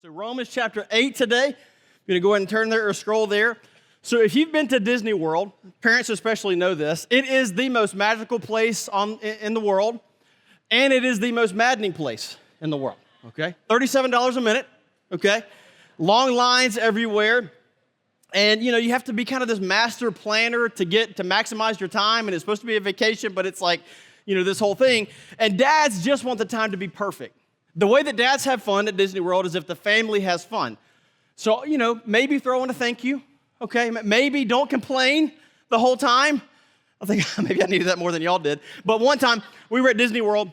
So Romans chapter 8 today. I'm going to go ahead and turn there or scroll there. So if you've been to Disney World, parents especially know this, it is the most magical place in the world, and it is the most maddening place in the world, okay? $37 a minute, okay? Long lines everywhere. And, you have to be kind of this master planner to maximize your time, and it's supposed to be a vacation, but it's like, this whole thing. And dads just want the time to be perfect. The way that dads have fun at Disney World is if the family has fun. So, maybe throw in a thank you, okay? Maybe don't complain the whole time. I think maybe I needed that more than y'all did. But one time, we were at Disney World,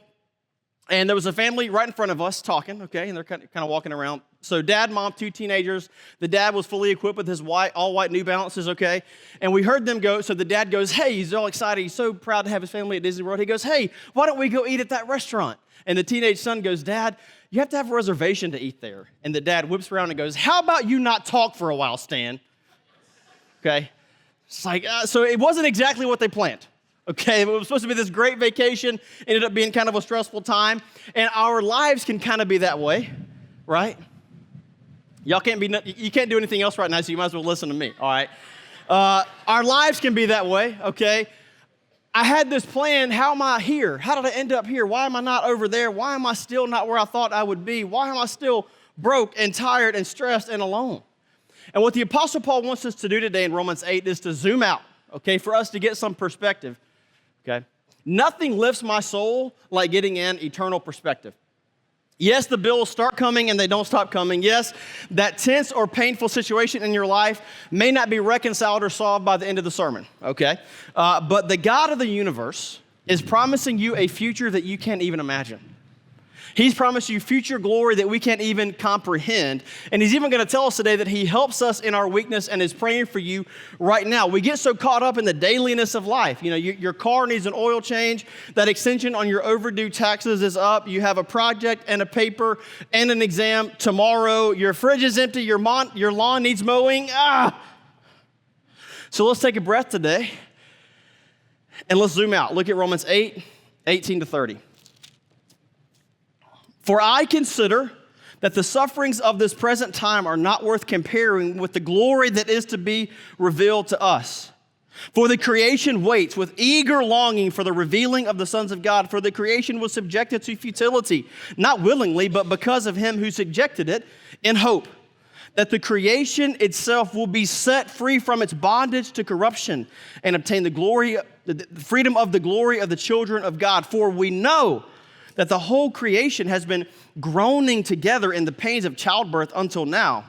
and there was a family right in front of us talking, okay? And they're kind of walking around. So dad, mom, two teenagers. The dad was fully equipped with his all-white New Balances, okay? And we heard them go, so the dad goes, hey, he's all excited. He's so proud to have his family at Disney World. He goes, hey, why don't we go eat at that restaurant? And the teenage son goes, Dad, you have to have a reservation to eat there. And the dad whips around and goes, how about you not talk for a while, Stan? Okay? It's like, so it wasn't exactly what they planned. Okay, it was supposed to be this great vacation, ended up being kind of a stressful time, and our lives can kind of be that way, right? You can't do anything else right now, so you might as well listen to me, all right? Our lives can be that way, okay? I had this plan, how am I here? How did I end up here? Why am I not over there? Why am I still not where I thought I would be? Why am I still broke and tired and stressed and alone? And what the Apostle Paul wants us to do today in Romans 8 is to zoom out, okay, for us to get some perspective. Okay? Nothing lifts my soul like getting an eternal perspective. Yes, the bills start coming and they don't stop coming. Yes, that tense or painful situation in your life may not be reconciled or solved by the end of the sermon, okay? But the God of the universe is promising you a future that you can't even imagine. He's promised you future glory that we can't even comprehend. And he's even going to tell us today that he helps us in our weakness and is praying for you right now. We get so caught up in the dailiness of life. Your car needs an oil change. That extension on your overdue taxes is up. You have a project and a paper and an exam tomorrow. Your fridge is empty. Your lawn needs mowing. So let's take a breath today and let's zoom out. Look at Romans 8, 18 to 30. For I consider that the sufferings of this present time are not worth comparing with the glory that is to be revealed to us. For the creation waits with eager longing for the revealing of the sons of God. For the creation was subjected to futility, not willingly, but because of him who subjected it, in hope that the creation itself will be set free from its bondage to corruption and obtain the freedom of the glory of the children of God. For we know that the whole creation has been groaning together in the pains of childbirth until now.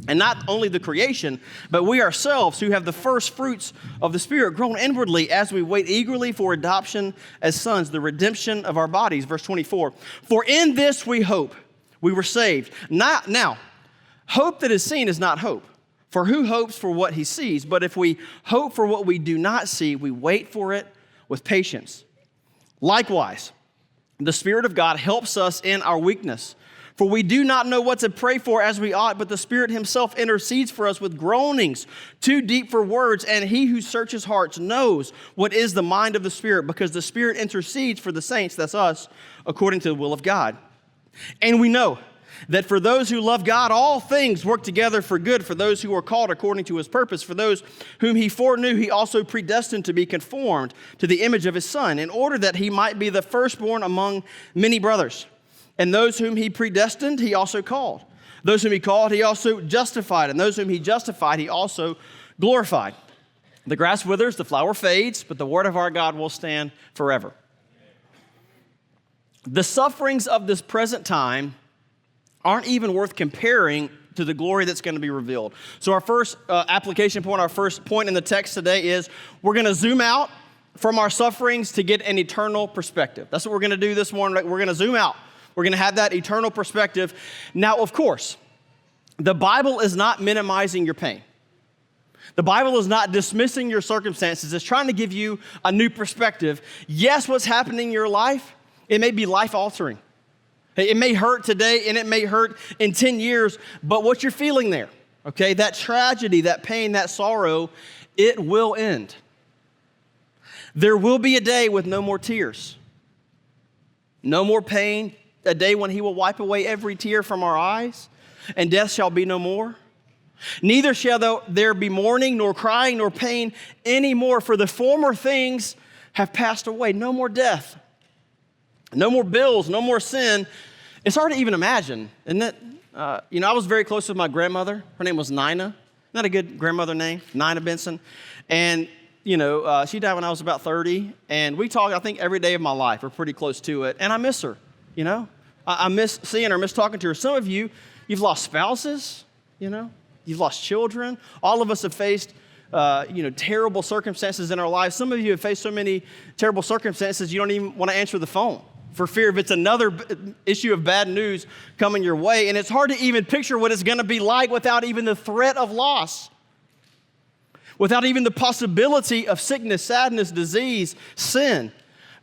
And not only the creation, but we ourselves who have the first fruits of the Spirit groan inwardly as we wait eagerly for adoption as sons, the redemption of our bodies. Verse 24, for in this we hope we were saved. Now, hope that is seen is not hope. For who hopes for what he sees? But if we hope for what we do not see, we wait for it with patience. Likewise, the Spirit of God helps us in our weakness. For we do not know what to pray for as we ought, but the Spirit himself intercedes for us with groanings too deep for words. And he who searches hearts knows what is the mind of the Spirit, because the Spirit intercedes for the saints, that's us, according to the will of God. And we know that for those who love God, all things work together for good, for those who are called according to his purpose. For those whom he foreknew, he also predestined to be conformed to the image of his Son, in order that he might be the firstborn among many brothers. And those whom he predestined, he also called. Those whom he called, he also justified. And those whom he justified, he also glorified. The grass withers, the flower fades, but the word of our God will stand forever. The sufferings of this present time aren't even worth comparing to the glory that's going to be revealed. So our first application point, our first point in the text today is we're going to zoom out from our sufferings to get an eternal perspective. That's what we're going to do this morning. We're going to zoom out. We're going to have that eternal perspective. Now, of course, the Bible is not minimizing your pain. The Bible is not dismissing your circumstances. It's trying to give you a new perspective. Yes, what's happening in your life, it may be life-altering. It may hurt today and it may hurt in 10 years, but what you're feeling there, okay, that tragedy, that pain, that sorrow, it will end. There will be a day with no more tears, no more pain, a day when he will wipe away every tear from our eyes. and death shall be no more. Neither shall there be mourning, nor crying, nor pain anymore, for the former things have passed away. No more death, no more bills, no more sin. It's hard to even imagine, isn't it? I was very close with my grandmother. Her name was Nina. Not a good grandmother name, Nina Benson. And, she died when I was about 30. And we talk, I think, every day of my life. We're pretty close to it. And I miss her, I miss seeing her, miss talking to her. Some of you, you've lost spouses, You've lost children. All of us have faced, terrible circumstances in our lives. Some of you have faced so many terrible circumstances you don't even want to answer the phone for fear of it's another issue of bad news coming your way. And it's hard to even picture what it's going to be like without even the threat of loss, without even the possibility of sickness, sadness, disease, sin.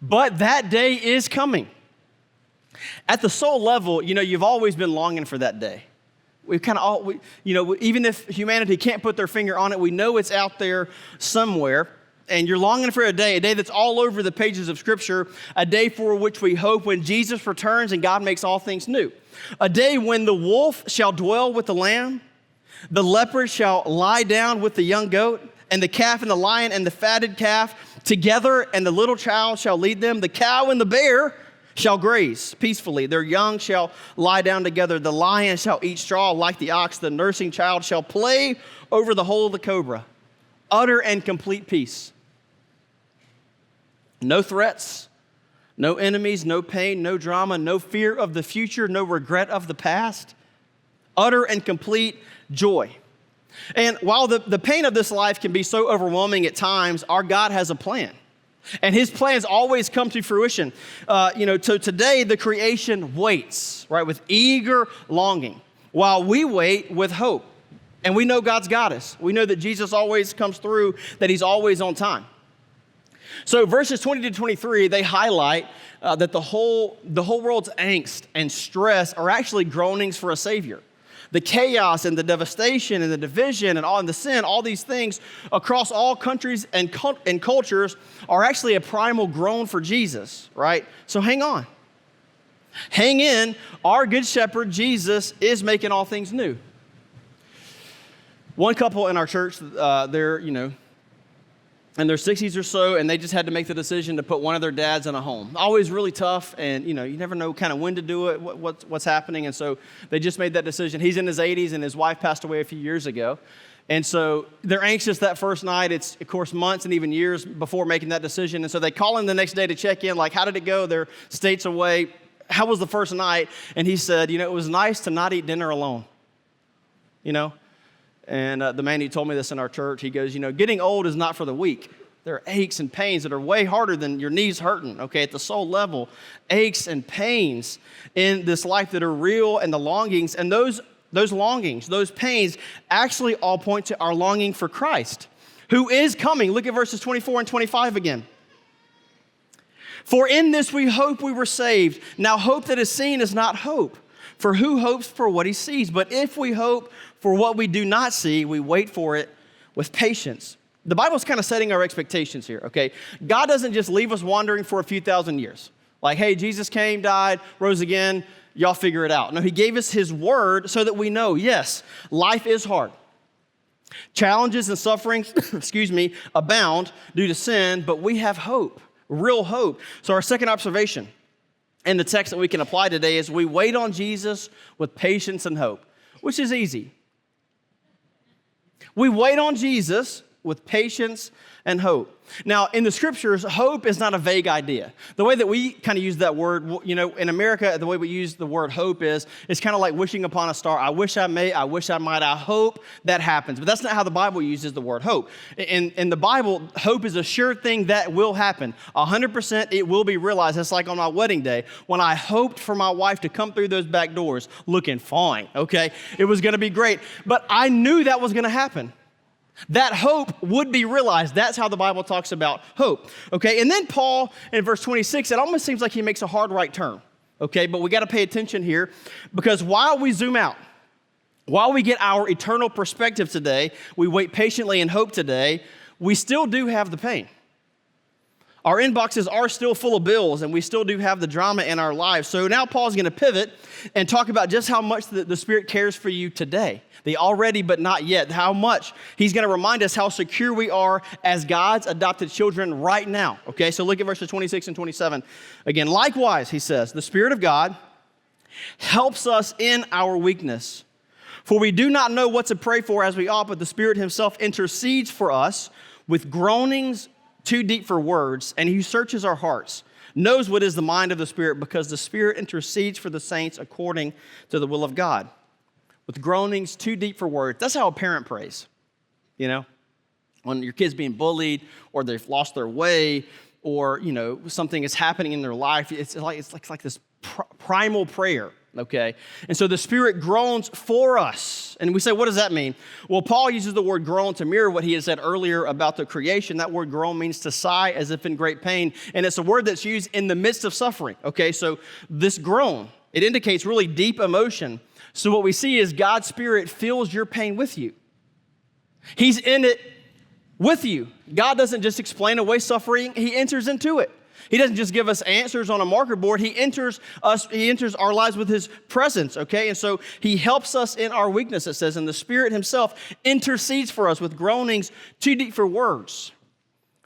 But that day is coming. At the soul level, you've always been longing for that day. We've kind of even if humanity can't put their finger on it, we know it's out there somewhere. And you're longing for a day that's all over the pages of Scripture, a day for which we hope when Jesus returns and God makes all things new. A day when the wolf shall dwell with the lamb, the leopard shall lie down with the young goat, and the calf and the lion and the fatted calf together, and the little child shall lead them. The cow and the bear shall graze peacefully. Their young shall lie down together. The lion shall eat straw like the ox. The nursing child shall play over the hole of the cobra. Utter and complete peace. No threats, no enemies, no pain, no drama, no fear of the future, no regret of the past. Utter and complete joy. And while the pain of this life can be so overwhelming at times, our God has a plan. And his plans always come to fruition. So today the creation waits, right, with eager longing, while we wait with hope. And we know God's got us. We know that Jesus always comes through, that he's always on time. So verses 20 to 23, they highlight that the whole world's angst and stress are actually groanings for a Savior. The chaos and the devastation and the division and the sin, all these things across all countries and cultures are actually a primal groan for Jesus, right? So hang on. Hang in. Our good shepherd, Jesus, is making all things new. One couple in our church, they're, in their 60s or so, and they just had to make the decision to put one of their dads in a home. Always really tough, and you never know kind of when to do it, what's happening, and so they just made that decision. He's in his 80s, and his wife passed away a few years ago, and so they're anxious that first night. It's, of course, months and even years before making that decision, and so they call him the next day to check in, like, how did it go? They're states away. How was the first night? And he said, it was nice to not eat dinner alone, And the man who told me this in our church, he goes, getting old is not for the weak. There are aches and pains that are way harder than your knees hurting, okay, at the soul level. Aches and pains in this life that are real, and the longings. And those longings, those pains, actually all point to our longing for Christ, who is coming. Look at verses 24 and 25 again. For in this we hope we were saved. Now hope that is seen is not hope. For who hopes for what he sees? But if we hope for what we do not see, we wait for it with patience. The Bible's kind of setting our expectations here, okay? God doesn't just leave us wandering for a few thousand years. Like, hey, Jesus came, died, rose again, y'all figure it out. No, he gave us his word so that we know, yes, life is hard. Challenges and sufferings, abound due to sin, but we have hope, real hope. So our second observation and the text that we can apply today is we wait on Jesus with patience and hope, which is easy. We wait on Jesus with patience and hope. Now, in the scriptures, hope is not a vague idea. The way that we kind of use that word, in America, the way we use the word hope is, it's kind of like wishing upon a star. I wish I may, I wish I might, I hope that happens. But that's not how the Bible uses the word hope. In the Bible, hope is a sure thing that will happen. 100% it will be realized. It's like on my wedding day, when I hoped for my wife to come through those back doors looking fine, okay? It was gonna be great. But I knew that was gonna happen. That hope would be realized. That's how the Bible talks about hope, okay? And then Paul, in verse 26, it almost seems like he makes a hard right turn, okay? But we got to pay attention here, because while we zoom out, while we get our eternal perspective today, we wait patiently and hope today, we still do have the pain. Our inboxes are still full of bills, and we still do have the drama in our lives. So now Paul's going to pivot and talk about just how much the Spirit cares for you today. The already but not yet, how much. He's going to remind us how secure we are as God's adopted children right now. Okay, so look at verses 26 and 27. Again, likewise, he says, the Spirit of God helps us in our weakness. For we do not know what to pray for as we ought, but the Spirit himself intercedes for us with groanings too deep for words, and he searches our hearts, knows what is the mind of the Spirit, because the Spirit intercedes for the saints according to the will of God. With groanings too deep for words. That's how a parent prays, you know? When your kid's being bullied, or they've lost their way, or, you know, something is happening in their life, it's like this primal prayer. Okay, and so the Spirit groans for us. And we say, what does that mean? Well, Paul uses the word groan to mirror what he had said earlier about the creation. That word groan means to sigh as if in great pain. And it's a word that's used in the midst of suffering. Okay, so this groan, it indicates really deep emotion. So what we see is God's Spirit feels your pain with you. He's in it with you. God doesn't just explain away suffering, he enters into it. He doesn't just give us answers on a marker board. He enters our lives with his presence, okay? And so he helps us in our weakness, it says, and the Spirit himself intercedes for us with groanings too deep for words.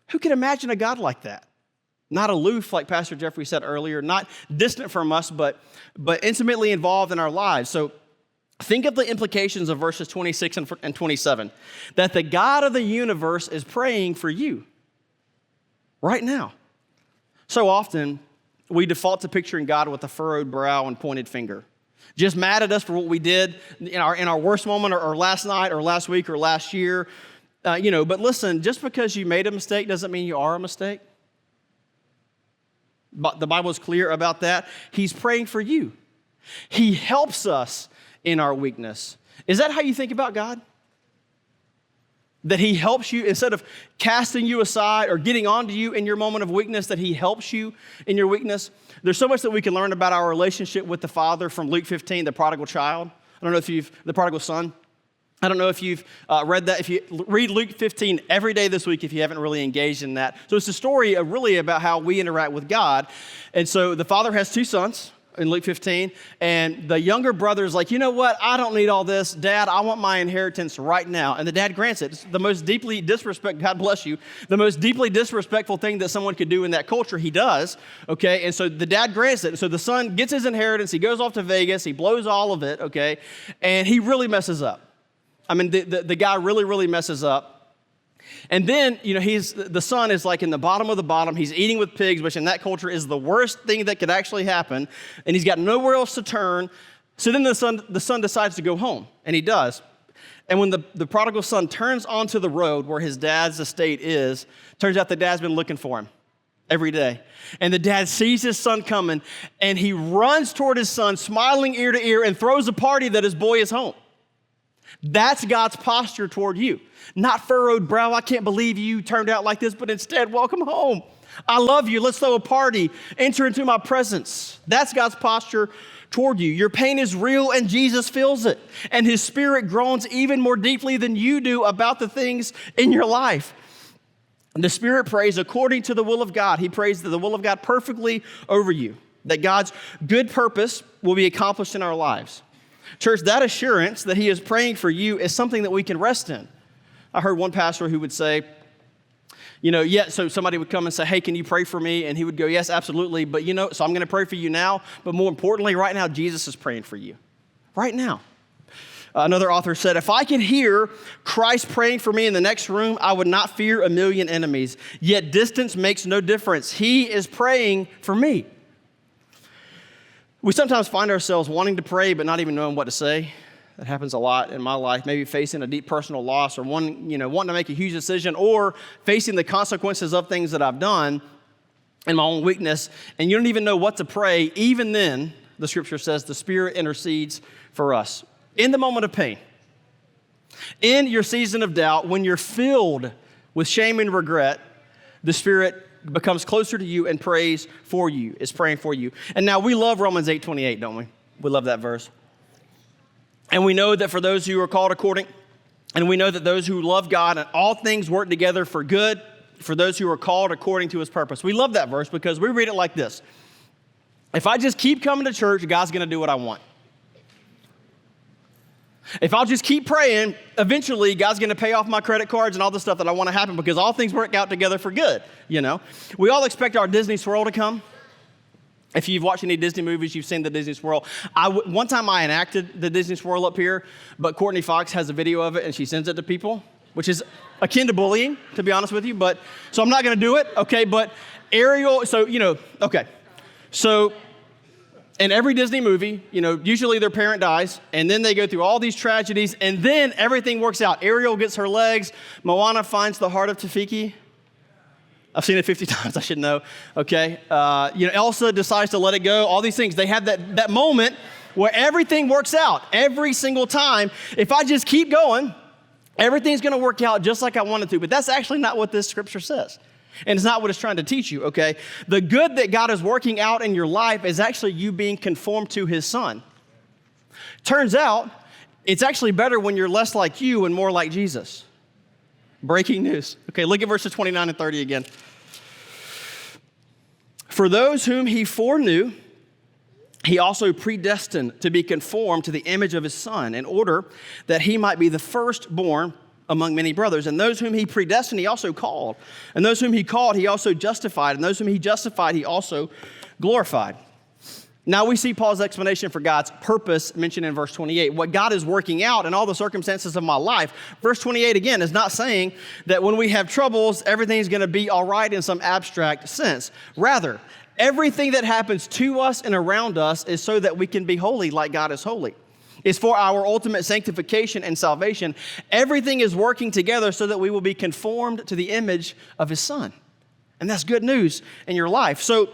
Who can imagine a God like that? Not aloof, like Pastor Jeffrey said earlier, not distant from us, but intimately involved in our lives. So think of the implications of verses 26 and 27, that the God of the universe is praying for you right now. So often, we default to picturing God with a furrowed brow and pointed finger, just mad at us for what we did in our worst moment, or last night, or last week, or last year. But listen, just because you made a mistake doesn't mean you are a mistake. But the Bible is clear about that. He's praying for you. He helps us in our weakness. Is that how you think about God? That he helps you instead of casting you aside or getting onto you in your moment of weakness, that he helps you in your weakness. There's so much that we can learn about our relationship with the Father from Luke 15, the prodigal child. I don't know if the prodigal son. I don't know if you've read that. If you read Luke 15 every day this week, if you haven't really engaged in that. So it's a story really about how we interact with God. And so the father has two sons in Luke 15, and the younger brother is like, you know what? I don't need all this. Dad, I want my inheritance right now. And the dad grants it. It's the most deeply God bless you, the most deeply disrespectful thing that someone could do in that culture, he does, okay? And so the dad grants it. So the son gets his inheritance. He goes off to Vegas. He blows all of it, okay? And he really messes up. I mean, the guy really, really messes up. And then, the son is like in the bottom of the bottom. He's eating with pigs, which in that culture is the worst thing that could actually happen. And he's got nowhere else to turn. So then the son decides to go home, and he does. And when the prodigal son turns onto the road where his dad's estate is, turns out the dad's been looking for him every day. And the dad sees his son coming, and he runs toward his son, smiling ear to ear, and throws a party that his boy is home. That's God's posture toward you. Not furrowed brow, I can't believe you turned out like this, but instead, welcome home. I love you. Let's throw a party. Enter into my presence. That's God's posture toward you. Your pain is real, and Jesus feels it. And his Spirit groans even more deeply than you do about the things in your life. And the Spirit prays according to the will of God. He prays the will of God perfectly over you, that God's good purpose will be accomplished in our lives. Church, that assurance that he is praying for you is something that we can rest in. I heard one pastor who would say, so somebody would come and say, hey, can you pray for me? And he would go, yes, absolutely. But so I'm going to pray for you now. But more importantly, right now, Jesus is praying for you. Right now. Another author said, if I could hear Christ praying for me in the next room, I would not fear a million enemies. Yet distance makes no difference. He is praying for me. We sometimes find ourselves wanting to pray but not even knowing what to say. That happens a lot in my life, maybe facing a deep personal loss or wanting to make a huge decision or facing the consequences of things that I've done in my own weakness, and you don't even know what to pray. Even then, the scripture says the Spirit intercedes for us. In the moment of pain, in your season of doubt, when you're filled with shame and regret, the Spirit becomes closer to you and prays for you, is praying for you. And now we love Romans 8:28, don't we? We love that verse. And we know that for those who are called according, and we know that those who love God and all things work together for good, for those who are called according to his purpose. We love that verse because we read it like this. If I just keep coming to church, God's going to do what I want. If I'll just keep praying, eventually God's going to pay off my credit cards and all the stuff that I want to happen because all things work out together for good, you know. We all expect our Disney swirl to come. If you've watched any Disney movies, you've seen the Disney swirl. One time I enacted the Disney swirl up here, but Courtney Fox has a video of it and she sends it to people, which is akin to bullying, to be honest with you. But so I'm not going to do it, okay? But Ariel, so, you know, okay. So in every Disney movie, you know, usually their parent dies, and then they go through all these tragedies, and then everything works out. Ariel gets her legs. Moana finds the heart of Tafiki. I've seen it 50 times, I should know, okay? You know, Elsa decides to let it go. All these things, they have that moment where everything works out every single time. If I just keep going, everything's going to work out just like I want it to. But that's actually not what this scripture says. And it's not what it's trying to teach you, okay? The good that God is working out in your life is actually you being conformed to his son. Turns out, it's actually better when you're less like you and more like Jesus. Breaking news. Okay, look at verses 29 and 30 again. For those whom he foreknew, he also predestined to be conformed to the image of his son in order that he might be the firstborn among many brothers. And those whom he predestined, he also called. And those whom he called, he also justified. And those whom he justified, he also glorified. Now we see Paul's explanation for God's purpose mentioned in verse 28. What God is working out in all the circumstances of my life. Verse 28 again is not saying that when we have troubles, everything's going to be all right in some abstract sense. Rather, everything that happens to us and around us is so that we can be holy like God is holy. It's for our ultimate sanctification and salvation. Everything is working together so that we will be conformed to the image of his son. And that's good news in your life. So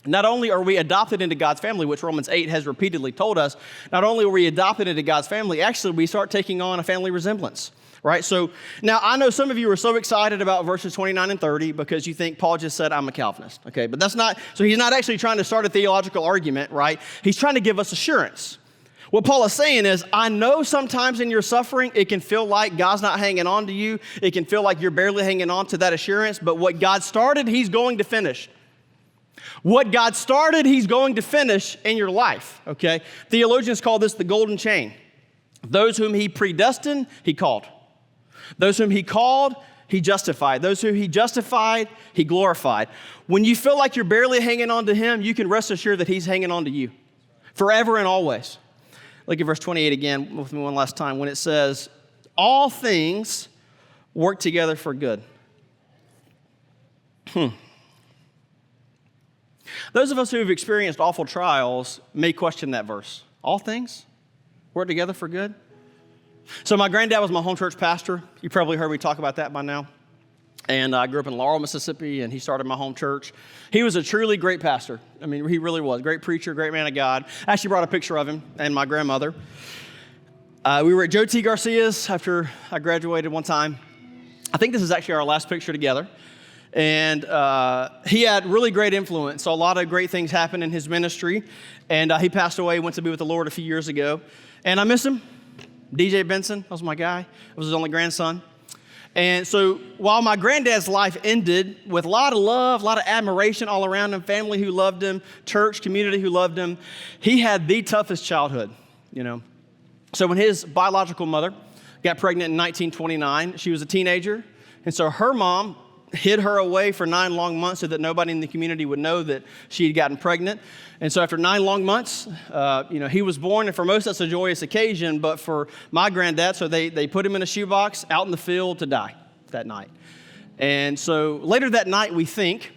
not only are we adopted into God's family, which Romans 8 has repeatedly told us, not only are we adopted into God's family, actually we start taking on a family resemblance, right? So now I know some of you are so excited about verses 29 and 30 because you think Paul just said, I'm a Calvinist, okay? But that's not, so he's not actually trying to start a theological argument, right? He's trying to give us assurance. What Paul is saying is, I know sometimes in your suffering, it can feel like God's not hanging on to you. It can feel like you're barely hanging on to that assurance, but what God started, he's going to finish. What God started, he's going to finish in your life, okay? Theologians call this the golden chain. Those whom he predestined, he called. Those whom he called, he justified. Those whom he justified, he glorified. When you feel like you're barely hanging on to him, you can rest assured that he's hanging on to you forever and always. Look at verse 28 again with me one last time when it says, all things work together for good. Those of us who have experienced awful trials may question that verse. All things work together for good? So my granddad was my home church pastor. You probably heard me talk about that by now. And I grew up in Laurel, Mississippi, and he started my home church. He was a truly great pastor. I mean, he really was. Great preacher, great man of God. I actually brought a picture of him and my grandmother. We were at Joe T. Garcia's after I graduated one time. I think this is actually our last picture together. And he had really great influence. So a lot of great things happened in his ministry. And he passed away, went to be with the Lord a few years ago. And I miss him. DJ Benson, that was my guy. I was his only grandson. And so while my granddad's life ended with a lot of love, a lot of admiration all around him, family who loved him, church, community who loved him, he had the toughest childhood, you know. So when his biological mother got pregnant in 1929, she was a teenager. And so her mom hid her away for 9 long months so that nobody in the community would know that she had gotten pregnant. And so after 9 long months, he was born, and for most that's a joyous occasion, but for my granddad, so they put him in a shoebox out in the field to die that night. And so later that night, we think,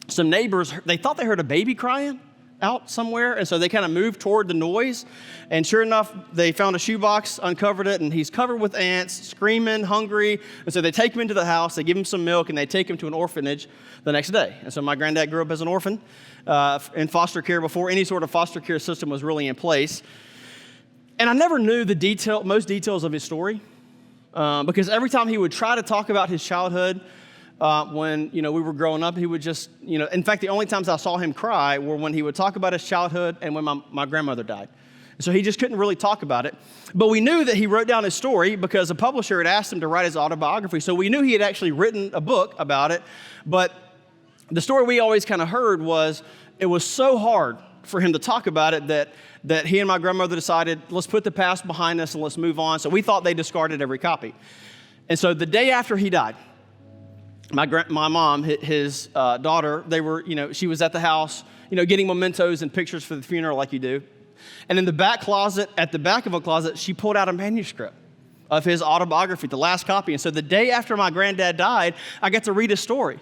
some neighbors, they thought they heard a baby crying out somewhere, and so they kind of moved toward the noise, and sure enough, they found a shoebox, uncovered it, and he's covered with ants, screaming, hungry, and so they take him into the house, they give him some milk, and they take him to an orphanage the next day. And so my granddad grew up as an orphan in foster care before any sort of foster care system was really in place, and I never knew most details of his story, because every time he would try to talk about his childhood, when we were growing up, he would just, in fact, the only times I saw him cry were when he would talk about his childhood and when my grandmother died. So he just couldn't really talk about it. But we knew that he wrote down his story because a publisher had asked him to write his autobiography. So we knew he had actually written a book about it. But the story we always kind of heard was it was so hard for him to talk about it that he and my grandmother decided, let's put the past behind us and let's move on. So we thought they discarded every copy. And so the day after he died, my mom, his daughter, she was at the house, getting mementos and pictures for the funeral like you do. And in the back closet, at the back of a closet, she pulled out a manuscript of his autobiography, the last copy. And so the day after my granddad died, I got to read his story,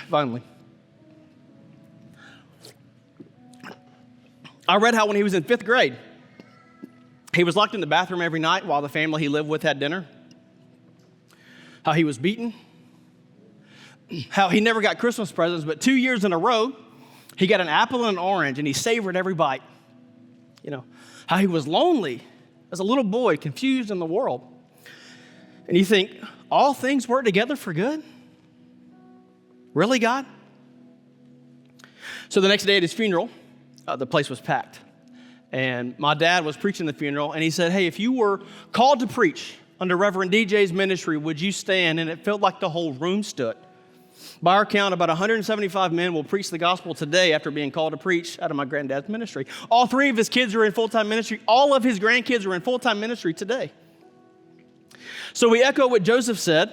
finally. I read how when he was in 5th grade, he was locked in the bathroom every night while the family he lived with had dinner, how he was beaten, how he never got Christmas presents, but 2 years in a row, he got an apple and an orange, and he savored every bite. How he was lonely as a little boy, confused in the world. And you think, all things work together for good? Really, God? So the next day at his funeral, the place was packed. And my dad was preaching the funeral, and he said, hey, if you were called to preach under Reverend DJ's ministry, would you stand? And it felt like the whole room stood. By our count, about 175 men will preach the gospel today after being called to preach out of my granddad's ministry. All 3 of his kids are in full-time ministry. All of his grandkids are in full-time ministry today. So we echo what Joseph said,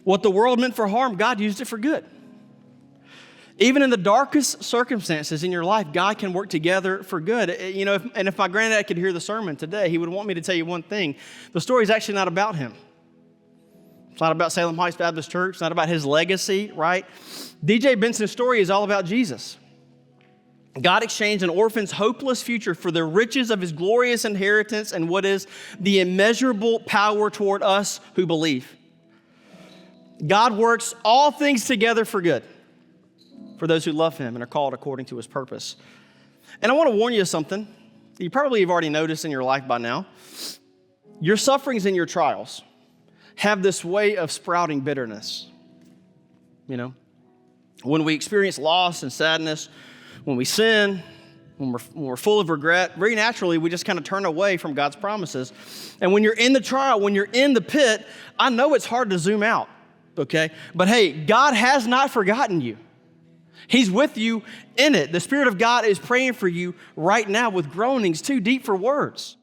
what the world meant for harm, God used it for good. Even in the darkest circumstances in your life, God can work together for good. If my granddad could hear the sermon today, he would want me to tell you one thing. The story is actually not about him. It's not about Salem Heights Baptist Church. It's not about his legacy, right? DJ Benson's story is all about Jesus. God exchanged an orphan's hopeless future for the riches of his glorious inheritance and what is the immeasurable power toward us who believe. God works all things together for good for those who love him and are called according to his purpose. And I want to warn you of something you probably have already noticed in your life by now. Your sufferings and your trials have this way of sprouting bitterness. When we experience loss and sadness, when we sin, when we're full of regret, very naturally, we just kind of turn away from God's promises. And when you're in the trial, when you're in the pit, I know it's hard to zoom out, okay? But hey, God has not forgotten you. He's with you in it. The Spirit of God is praying for you right now with groanings too deep for words.